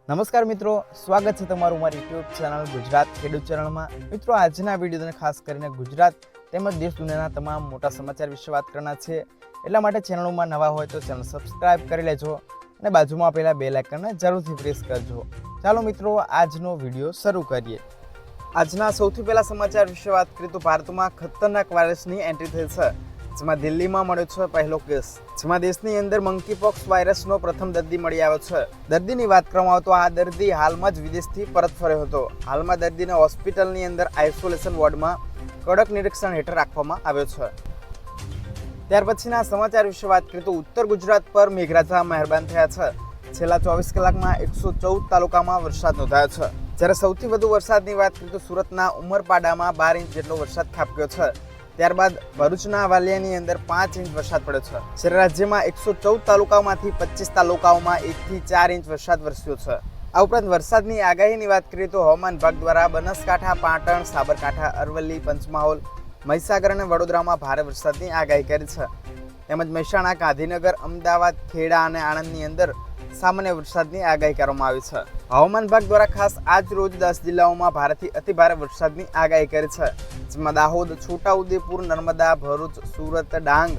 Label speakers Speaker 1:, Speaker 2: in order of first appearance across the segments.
Speaker 1: નમસ્કાર મિત્રો, સ્વાગત છે તમારું મારી યુટ્યુબ ચેનલ ગુજરાત ખેડૂત ચેનલમાં। મિત્રો, આજના વિડીયોને ખાસ કરીને ગુજરાત તેમજ દેશ દુનિયાના તમામ મોટા સમાચાર વિશે વાત કરવાના છે। એટલા માટે ચેનલમાં નવા હોય તો ચેનલ સબસ્ક્રાઇબ કરી લેજો અને બાજુમાં આપેલા બેલ આઇકનને જરૂરથી પ્રેસ કરજો। ચાલો મિત્રો, આજનો વિડીયો શરૂ કરીએ। આજના સૌથી પહેલા સમાચાર વિશે વાત કરીએ તો ભારતમાં ખતરનાક વાયરસની એન્ટ્રી થઈ છે, જેમાં દિલ્હીમાં મળ્યો છે પહેલો કેસ, જેમાં દેશની અંદર મંકીપોક્સ વાયરસનો પ્રથમ દર્દી મળી આવ્યો છે। દર્દીની વાત કરવામાં આવે તો આ દર્દી હાલમાં જ વિદેશથી પરત ફર્યો હતો। હાલમાં દર્દીને હોસ્પિટલની અંદર આઇસોલેશન વોર્ડમાં કડક નિરીક્ષણ હેઠળ રાખવામાં આવ્યો છે। ત્યાર પછીના સમાચાર વિશે વાત કરીએ તો ઉત્તર ગુજરાત પર મેઘરાજા મહેરબાન થયા છે। છેલ્લા 24 કલાકમાં 114 તાલુકામાં વરસાદ નોંધાયો છે, જ્યારે સૌથી વધુ વરસાદની વાત કરીએ તો સુરતના ઉમરપાડામાં 12 ઇંચ જેટલો વરસાદ ખાબક્યો છે। ત્યારબાદ ભરૂચના વાલિયાની અંદર 5 ઇંચ વરસાદ પડ્યો છે। જ્યારે રાજ્યમાં 114 તાલુકાઓમાંથી 25 તાલુકાઓમાં 1 થી 4 ઇંચ વરસાદ વરસ્યો છે। આ ઉપરાંત વરસાદની આગાહીની વાત કરીએ તો હવામાન વિભાગ દ્વારા બનાસકાંઠા, પાટણ, સાબરકાંઠા, અરવલ્લી, પંચમહાલ, મહીસાગર અને વડોદરામાં ભારે વરસાદની આગાહી કરી છે। તેમજ મહેસાણા, ગાંધીનગર, અમદાવાદ, ખેડા અને આણંદની અંદર સામાન્ય વરસાદની આગાહી કરવામાં આવી છે। હવામાન વિભાગ દ્વારા ખાસ આજ રોજ 10 જિલ્લાઓમાં ભારેથી અતિભારે વરસાદની આગાહી કરી છે, જેમાં દાહોદ, છોટાઉદેપુર, નર્મદા, ભરૂચ, સુરત, ડાંગ,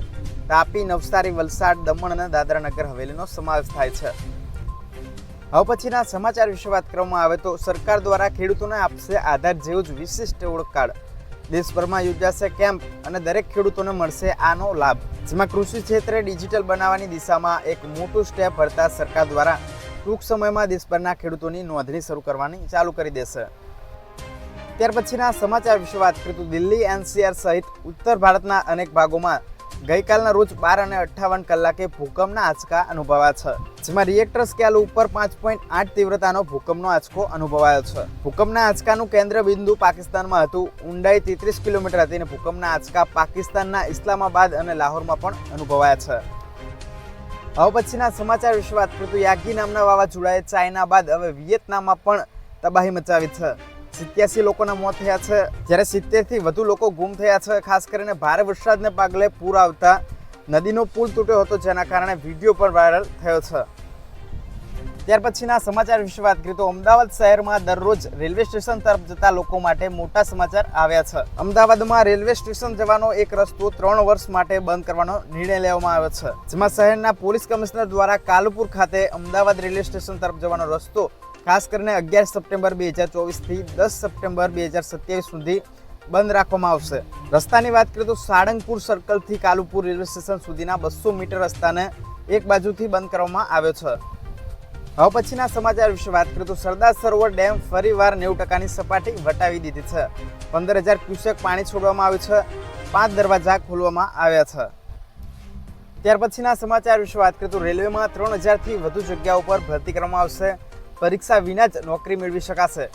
Speaker 1: તાપી, નવસારી, વલસાડ, દમણ અને દાદરા નગર હવેલીનો સમાવેશ થાય છે। હવે પછીના સમાચાર વિશે વાત કરવામાં આવે તો સરકાર દ્વારા ખેડૂતોને આપશે આધાર જેવું જ વિશિષ્ટ ઓળખ કાર્ડ। દેશભરમાં યોજાશે કેમ્પ અને દરેક ખેડૂતોને મળશે આનો લાભ, જેમાં કૃષિ ક્ષેત્રે ડિજિટલ બનાવવાની દિશામાં એક મોટું સ્ટેપ ભરતા સરકાર દ્વારા ટૂંક સમયમાં દેશભરના ખેડૂતોની નોંધણી શરૂ કરવાની ચાલુ કરી દેશે। ત્યાર પછીના સમાચાર વિશે વાત કરીએ તો દિલ્હી, એનસીઆર સહિત ઉત્તર ભારતના અનેક ભાગોમાં ગઈકાલના રોજ 12 અને 58 કલાકે ભૂકંપના આંચકા અનુભવાયા છે, જેમાં રિએક્ટર સ્કેલ ઉપર 5.8 તીવ્રતાનો ભૂકંપનો આંચકો અનુભવાયો છે। ભૂકંપના આંચકાનું કેન્દ્ર બિંદુ પાકિસ્તાનમાં હતું, ઊંડાઈ 33 કિલોમીટર હતી અને ભૂકંપના આંચકા પાકિસ્તાનના ઇસ્લામાબાદ અને લાહોરમાં પણ અનુભવાયા છે। હવે પછીના સમાચાર વિશે વાત કરીએ તો યાગી નામના વાવાઝોડાએ ચાઇના બાદ હવે વિયેતનામમાં પણ તબાહી મચાવી છે। 87 લોકોના મોત થયા છે, જ્યારે 70 થી વધુ લોકો ગુમ થયા છે। ખાસ કરીને ભારે વરસાદને પગલે પૂર આવતા નદીનો પુલ તૂટ્યો હતો, જેના કારણે વિડીયો પણ વાયરલ થયો છે। ત્યાર પછીના સમાચાર વિશે વાત કરીએ તો અમદાવાદ શહેરમાં દરરોજ રેલવે સ્ટેશન તરફ જતા લોકો માટે મોટા સમાચાર આવ્યા છે। અમદાવાદમાં રેલવે સ્ટેશન જવાનો એક રસ્તો 3 વર્ષ માટે બંધ કરવાનો નિર્ણય લેવામાં આવ્યો છે, જેમાં શહેરના પોલીસ કમિશનર દ્વારા કાલુપુર ખાતે અમદાવાદ રેલવે સ્ટેશન તરફ જવાનો રસ્તો ખાસ કરીને 11 સપ્ટેમ્બર 2024 થી 10 સપ્ટેમ્બર 2027 સુધી બંધ રાખવામાં આવશે। રસ્તાની વાત કરીએ તો સાળંગપુર સર્કલથી કાલુપુર રેલવે સ્ટેશન સુધીના 200 મીટર રસ્તાને એક બાજુથી બંધ કરવામાં આવ્યો છે। હવે પછીના સમાચાર વિશે વાત કરીએ તો સરદાર સરોવર ડેમ ફરીવાર 90% સપાટી વટાવી દીધી છે। 15,000 ક્યુસેક પાણી છોડવામાં આવ્યું છે, 5 દરવાજા ખોલવામાં આવ્યા છે। ત્યાર પછીના સમાચાર વિશે વાત કરીએ તો રેલવેમાં 3,000 થી વધુ જગ્યાઓ પર ભરતી કરવામાં આવશે। પરીક્ષા વિના જ નોકરી મેળવી શકાશે।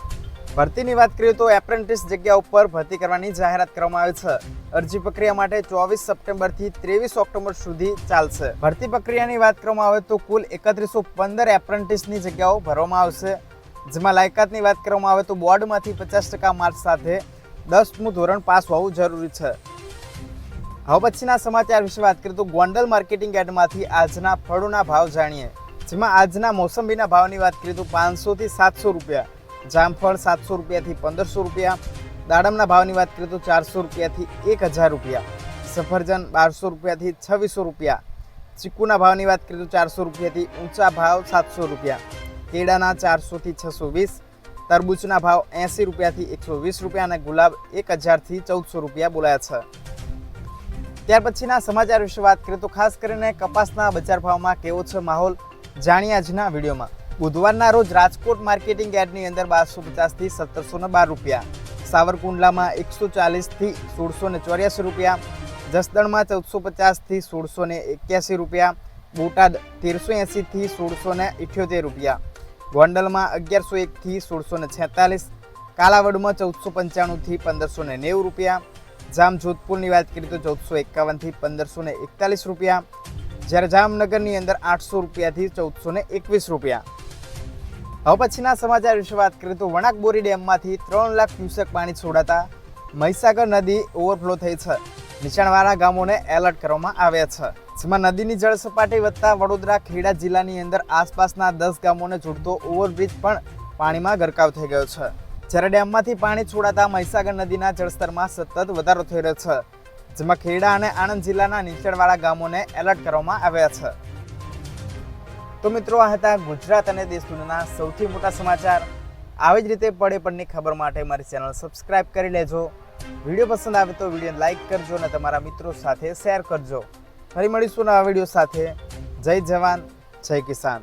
Speaker 1: ભરતીની વાત કરીએ તો એપ્રેન્ટિસ જગ્યા ઉપર ભરતી કરવાની જાહેરાત કરવામાં આવી છે। અરજી પ્રક્રિયા માટે 24 સપ્ટેમ્બરથી 23 ઓક્ટોબર સુધી ચાલશે। ભરતી પ્રક્રિયાની વાત કરવામાં આવે તો કુલ 3115 એપ્રેન્ટિસની જગ્યાઓ ભરવામાં આવશે, જેમાં લાયકાતની વાત કરવામાં આવે તો બોર્ડમાંથી 50% માર્ક સાથે 10મું ધોરણ પાસ હોવું જરૂરી છે। હવે પછીના સમાચાર વિશે વાત કરીએ તો ગોંડલ માર્કેટિંગ યાર્ડમાંથી આજના ફળોના ભાવ જાણીએ, જેમાં આજના મોસંબીના ભાવની વાત કરીએ તો 500 થી 700 રૂપિયા, જામફળ 700 રૂપિયાથી 1500 રૂપિયા, દાડમના ભાવની વાત કરીએ તો 400 રૂપિયાથી 1000 રૂપિયા, સફરજન 1200 રૂપિયાથી 2600 રૂપિયા, ચીકુના ભાવની વાત કરીએ તો 400 રૂપિયાથી ઊંચા ભાવ 700 રૂપિયા, કેળાના 400 થી 620, તરબૂચના ભાવ 80 રૂપિયાથી 120 રૂપિયા અને ગુલાબ 1000 થી 1400 રૂપિયા બોલાયા છે। ત્યાર પછીના સમાચાર વિશે વાત કરીએ તો ખાસ કરીને કપાસના બજાર ભાવમાં કેવો છે માહોલ, જાણીએ આજના વિડીયોમાં। બુધવારના રોજ રાજકોટ માર્કેટિંગ યાર્ડની અંદર 1250 થી 1712 રૂપિયા, સાવરકુંડલામાં 140 થી 1684 રૂપિયા, જસદણમાં 1450 થી 1681 રૂપિયા, બોટાદ 1380 થી 1678 રૂપિયા, ગોંડલમાં 1101 થી 1646, કાલાવડમાં 1495 થી 1590 રૂપિયા, જામજોધપુરની વાત કરીએ તો 1451 થી 1541 રૂપિયા, જ્યારે જામનગરની અંદર 800 રૂપિયાથી 1421 રૂપિયા। હવે પછીના સમાચાર વિશે વાત કરીએ તો વણાકબોરી ડેમમાંથી 3 લાખ ક્યુસેક પાણી છોડાતા મહીસાગર નદી ઓવરફ્લો થઈ છે। નીચાણવાળા ગામોને એલર્ટ કરવામાં આવ્યા છે, જેમાં નદીની જળ સપાટી વધતા વડોદરા ખેડા જિલ્લાની અંદર આસપાસના 10 ગામોને જોડતો ઓવરબ્રિજ પણ પાણીમાં ગરકાવ થઈ ગયો છે. જ્યારે ડેમમાંથી પાણી છોડાતા મહીસાગર નદીના જળસ્તરમાં સતત વધારો થઈ રહ્યો છે, જેમાં ખેડા અને આણંદ જિલ્લાના નીચાણવાળા ગામોને એલર્ટ કરવામાં આવ્યા છે. તો મિત્રો, આ હતા ગુજરાત અને દેશ દુનિયાના સૌથી મોટા સમાચાર. આવી જ રીતે પડે પડની ખબર માટે મારી ચેનલ સબસ્ક્રાઇબ કરી લેજો. વિડીયો પસંદ આવે તો વિડીયો લાઇક કરજો અને તમારા મિત્રો સાથે શેર કરજો. ફરી મળીશું નવા વિડીયો સાથે. જય જવાન, જય કિસાન.